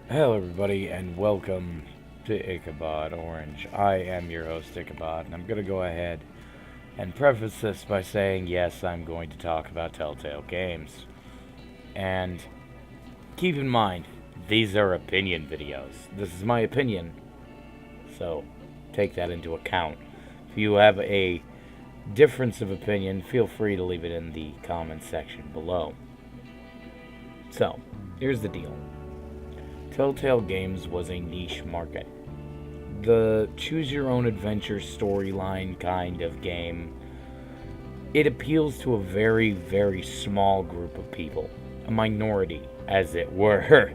Hello everybody and welcome to Ichabod Orange. I am your host Ichabod and I'm going to go ahead and preface this by saying yes, I'm going to talk about Telltale games. And keep in mind, these are opinion videos. This is my opinion, so take that into account. If you have a difference of opinion, feel free to leave it in the comments section below. So, here's the deal. Telltale Games was a niche market. The choose-your-own-adventure storyline kind of game, it appeals to a very, very small group of people. A minority, as it were.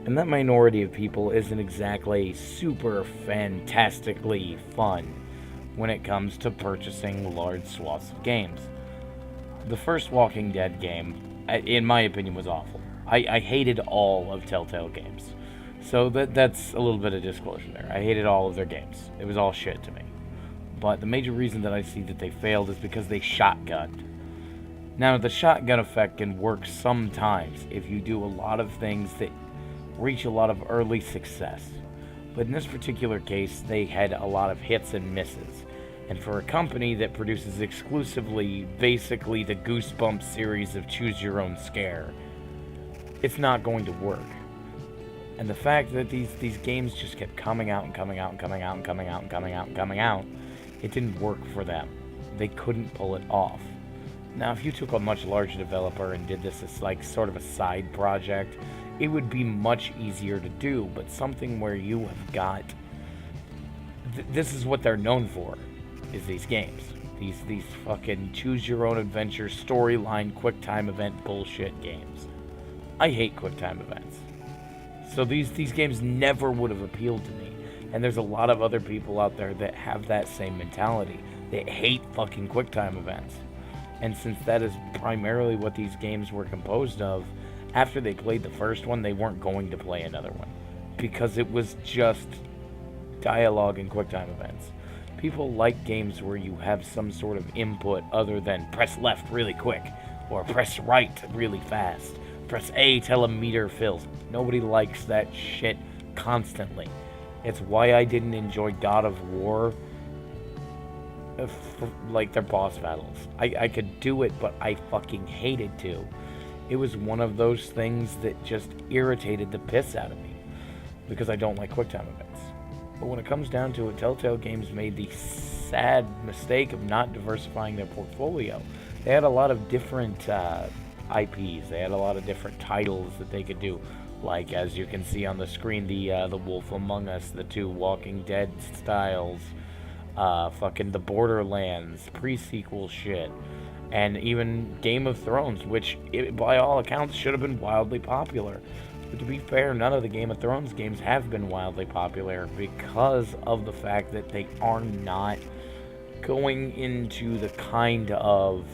And that minority of people isn't exactly super fantastically fun when it comes to purchasing large swaths of games. The first Walking Dead game, in my opinion, was awful. I hated all of Telltale games. So that's a little bit of disclosure there. I hated all of their games. It was all shit to me. But the major reason that I see that they failed is because they shotgunned. Now, the shotgun effect can work sometimes if you do a lot of things that reach a lot of early success. But in this particular case, they had a lot of hits and misses. And for a company that produces exclusively, basically, the Goosebumps series of Choose Your Own Scare, it's not going to work. And the fact that these games just kept coming out and coming out and coming out and coming out and coming out and coming out, it didn't work for them. They couldn't pull it off. Now, if you took a much larger developer and did this as like sort of a side project, it would be much easier to do, but something where you have got... this is what they're known for, is these games. These fucking choose-your-own-adventure storyline quick-time event bullshit games. I hate QuickTime events. So these games never would have appealed to me. And there's a lot of other people out there that have that same mentality. They hate fucking QuickTime events. And since that is primarily what these games were composed of, after they played the first one, they weren't going to play another one. Because it was just dialogue and QuickTime events. People like games where you have some sort of input other than press left really quick, or press right really fast. Press A till a meter fills. Nobody likes that shit constantly. It's why I didn't enjoy God of War, like their boss battles. I could do it, but I fucking hated to. It was one of those things that just irritated the piss out of me, because I don't like QuickTime events. But when it comes down to it, Telltale Games made the sad mistake of not diversifying their portfolio. They had a lot of different IPs. They had a lot of different titles that they could do, like, as you can see on the screen, the Wolf Among Us, the 2 Walking Dead styles, fucking the Borderlands pre-sequel shit, and even Game of Thrones, which by all accounts should have been wildly popular. But to be fair, none of the Game of Thrones games have been wildly popular because of the fact that they are not going into the kind of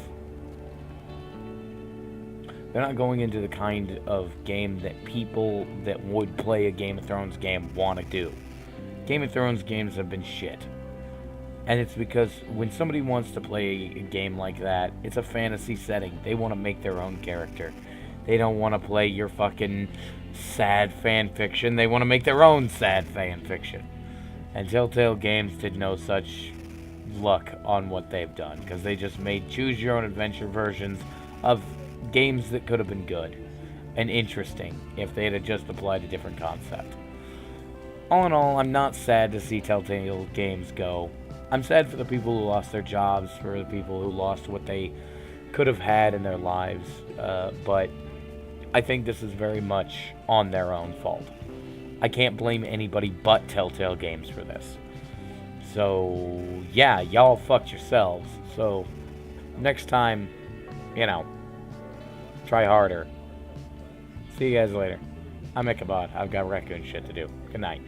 game that people that would play a Game of Thrones game want to do. Game of Thrones games have been shit. And it's because when somebody wants to play a game like that, it's a fantasy setting. They want to make their own character. They don't want to play your fucking sad fan fiction. They want to make their own sad fan fiction. And Telltale Games did no such luck on what they've done, because they just made choose-your-own-adventure versions of games that could have been good and interesting if they had just applied a different concept. All in all, I'm not sad to see Telltale Games go. I'm sad for the people who lost their jobs, for the people who lost what they could have had in their lives, but I think this is very much on their own fault. I can't blame anybody but Telltale Games for this. So, yeah, y'all fucked yourselves. So, next time, try harder. See you guys later. I'm Ichabod. I've got raccoon shit to do. Good night.